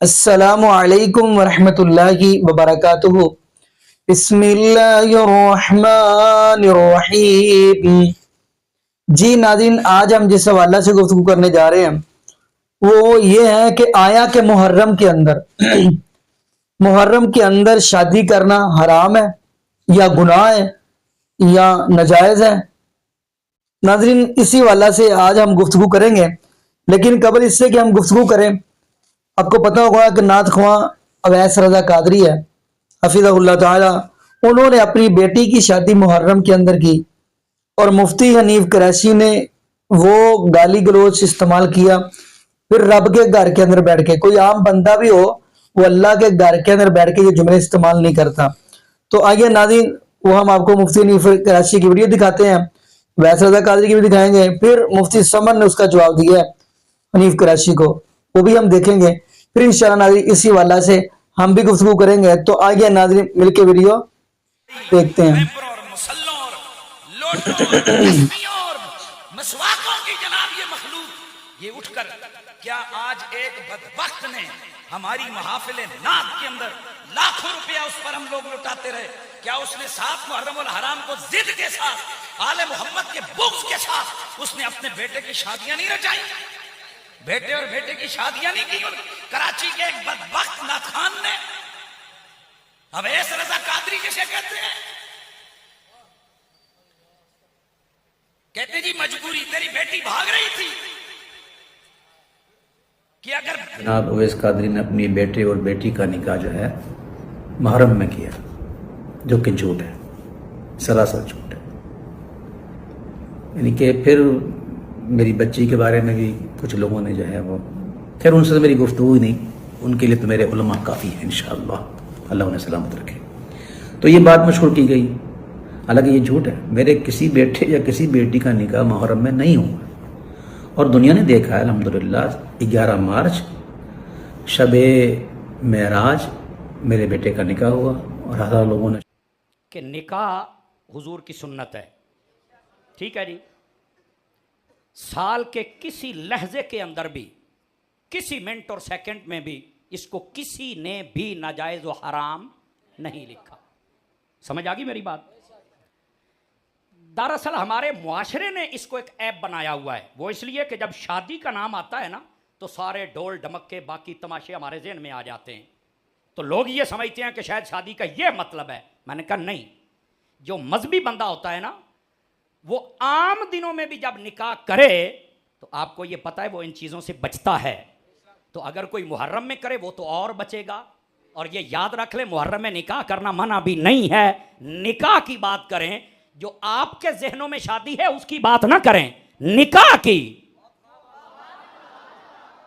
السلام علیکم ورحمۃ اللہ وبرکاتہ۔ بسم اللہ الرحمن الرحیم۔ جی ناظرین، آج ہم جس حوالہ سے گفتگو کرنے جا رہے ہیں وہ یہ ہے کہ آیا کہ محرم کے اندر محرم کے اندر شادی کرنا حرام ہے یا گناہ ہے یا ناجائز ہے۔ ناظرین، اسی حوالہ سے آج ہم گفتگو کریں گے، لیکن قبل اس سے کہ ہم گفتگو کریں، آپ کو پتہ ہوگا کہ نعت خواں اویس رضا قادری ہے حفظہ اللہ تعالی، انہوں نے اپنی بیٹی کی شادی محرم کے اندر کی اور مفتی حنیف قریشی نے وہ گالی گلوچ استعمال کیا۔ پھر رب کے گھر کے اندر بیٹھ کے، کوئی عام بندہ بھی ہو وہ اللہ کے گھر کے اندر بیٹھ کے یہ جملے استعمال نہیں کرتا۔ تو آئیے ناظرین، وہ ہم آپ کو مفتی حنیف قریشی کی ویڈیو دکھاتے ہیں، اویس رضا قادری کی بھی دکھائیں گے، پھر مفتی سمر نے اس کا جواب دیا ہے حنیف قریشی کو، وہ بھی ہم دیکھیں گے۔ پھر انشاءاللہ ناظرین اسی حوالہ سے ہم بھی گفتگو کریں گے، تو آئیے ناظرین مل کے ویڈیو دیکھتے ہیں۔ مسواکوں کی جناب یہ مخلوق یہ اٹھ کر، کیا آج ایک بدبخت نے ہماری محافل نعت کے اندر لاکھوں روپیہ اس پر ہم لوگ لٹاتے رہے، کیا اس نے 7 محرم الحرام کو ضد کے ساتھ آل محمد کے بغض کے ساتھ اس نے اپنے بیٹے کی شادیاں نہیں رچائی؟ بیٹے اور بیٹے کی شادیاں نہیں کی کراچی کے ایک بدبخت ناتخان نے؟ اویس رضا قادری کسے کہتے ہیں؟ کہتے جی مجبوری، تیری بیٹی بھاگ رہی تھی کہ اگر جناب اویس قادری نے اپنی بیٹے اور بیٹی کا نکاح جو ہے محرم میں کیا، جو کہ جھوٹ ہے، سراسر جھوٹ ہے۔ یعنی کہ پھر میری بچی کے بارے میں بھی کچھ لوگوں نے جو ہے وہ، خیر ان سے میری گفتگو ہی نہیں، ان کے لیے تو میرے علماء کافی ہیں انشاءاللہ، اللہ انہیں سلامت رکھے۔ تو یہ بات مشہور کی گئی، حالانکہ یہ جھوٹ ہے، میرے کسی بیٹے یا کسی بیٹی کا نکاح محرم میں نہیں ہوا، اور دنیا نے دیکھا ہے الحمدللہ 11 مارچ شب معراج میرے بیٹے کا نکاح ہوا، اور ہزاروں لوگوں نے کہ نکاح حضور کی سنت ہے، ٹھیک ہے جی، سال کے کسی لحظے کے اندر بھی، کسی منٹ اور سیکنڈ میں بھی اس کو کسی نے بھی ناجائز و حرام نہیں لکھا۔ سمجھ آگئی میری بات؟ دراصل ہمارے معاشرے نے اس کو ایک ایپ بنایا ہوا ہے، وہ اس لیے کہ جب شادی کا نام آتا ہے نا تو سارے ڈول ڈمکے باقی تماشے ہمارے ذہن میں آ جاتے ہیں، تو لوگ یہ سمجھتے ہیں کہ شاید شادی کا یہ مطلب ہے۔ میں نے کہا نہیں، جو مذہبی بندہ ہوتا ہے نا وہ عام دنوں میں بھی جب نکاح کرے تو آپ کو یہ پتہ ہے وہ ان چیزوں سے بچتا ہے، تو اگر کوئی محرم میں کرے وہ تو اور بچے گا۔ اور یہ یاد رکھ لیں، محرم میں نکاح کرنا منع بھی نہیں ہے، نکاح کی بات کریں، جو آپ کے ذہنوں میں شادی ہے اس کی بات نہ کریں، نکاح کی۔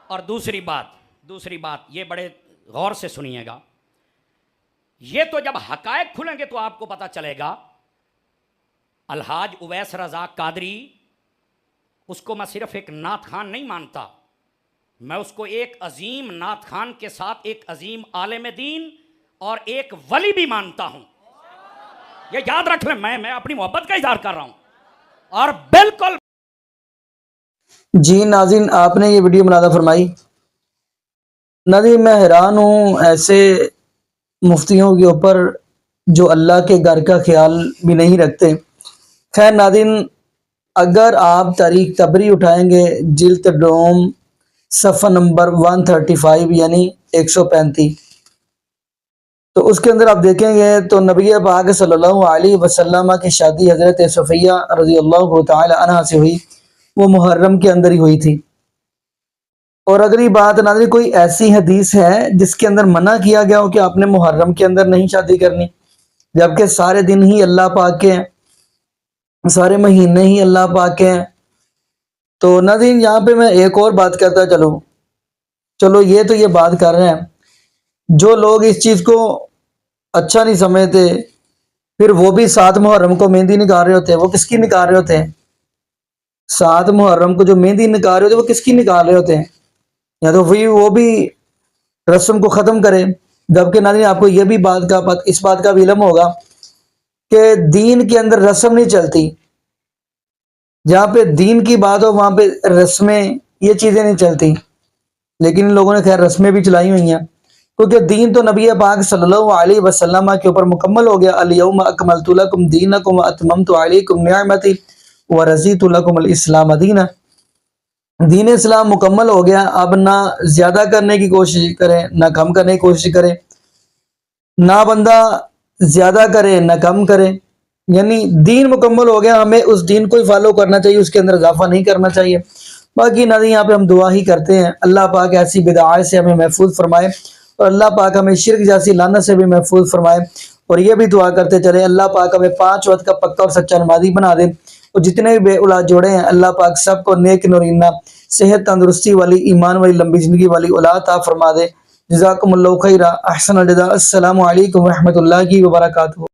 اور دوسری بات یہ بڑے غور سے سنیے گا، یہ تو جب حقائق کھلیں گے تو آپ کو پتہ چلے گا۔ الحاج اویس رضا قادری، اس کو میں صرف ایک نعت خان نہیں مانتا، میں اس کو ایک عظیم نعت خان کے ساتھ ایک عظیم عالم دین اور ایک ولی بھی مانتا ہوں، یہ یاد رکھ لیں، میں اپنی محبت کا اظہار کر رہا ہوں، اور بالکل۔ جی ناظرین، آپ نے یہ ویڈیو ملاحظہ فرمائی۔ ناظرین میں حیران ہوں ایسے مفتیوں کے اوپر جو اللہ کے گھر کا خیال بھی نہیں رکھتے۔ خیر ناظرین، اگر آپ تاریخ طبری اٹھائیں گے جلد دوم صفحہ نمبر 135 یعنی 135، تو اس کے اندر آپ دیکھیں گے تو نبی پاک صلی اللہ علیہ وسلم کی شادی حضرت صفیہ رضی اللہ تعالی عنہ سے ہوئی، وہ محرم کے اندر ہی ہوئی تھی۔ اور اگر یہ بات ناظرین کوئی ایسی حدیث ہے جس کے اندر منع کیا گیا ہو کہ آپ نے محرم کے اندر نہیں شادی کرنی، جبکہ سارے دن ہی اللہ پاک کے ہیں، سارے مہینے ہی اللہ پاک کے ہیں، تو ناظرین یہاں پہ میں ایک اور بات کرتا چلو یہ تو یہ بات کر رہے ہیں، جو لوگ اس چیز کو اچھا نہیں سمجھتے پھر وہ بھی 7 محرم کو مہندی نکال رہے ہوتے ہیں، وہ کس کی نکال رہے ہوتے ہیں؟ 7 محرم کو جو مہندی نکال رہے ہوتے ہیں وہ کس کی نکال رہے ہوتے ہیں؟ یا تو وہ بھی رسم کو ختم کرے۔ جبکہ ناظرین آپ کو یہ بھی اس بات کا بھی علم ہوگا کہ دین کے اندر رسم نہیں چلتی، جہاں پہ دین کی بات ہو وہاں پہ رسمیں یہ چیزیں نہیں چلتی۔ لیکن ان لوگوں نے خیر رسمیں بھی چلائی ہوئی ہیں، کیونکہ دین تو نبی پاک صلی اللہ علیہ وسلم کے اوپر مکمل ہو گیا۔ الیوم اکملت لکم دینکم واتممت علیکم نعمتی ورضیت لکم الاسلام دینا۔ دین اسلام مکمل ہو گیا، اب نہ زیادہ کرنے کی کوشش کریں نہ کم کرنے کی کوشش کریں، نہ بندہ زیادہ کرے نہ کم کرے، یعنی دین مکمل ہو گیا، ہمیں اس دین کو ہی فالو کرنا چاہیے، اس کے اندر اضافہ نہیں کرنا چاہیے۔ باقی نظر یہاں پہ ہم دعا ہی کرتے ہیں اللہ پاک ایسی بدعات سے ہمیں محفوظ فرمائے، اور اللہ پاک ہمیں شرک جیسی لعنت سے بھی محفوظ فرمائے، اور یہ بھی دعا کرتے چلے اللہ پاک ہمیں 5 وقت کا پکا اور سچا نمازی بنا دے، اور جتنے بھی بے اولاد جوڑے ہیں اللہ پاک سب کو نیک نورینہ صحت تندرستی والی ایمان والی لمبی زندگی والی اولاد عطا فرما دے۔ جزاکم اللہ خیرہ، احسن الجزاء، السلام علیکم ورحمۃ اللہ وبرکاتہ۔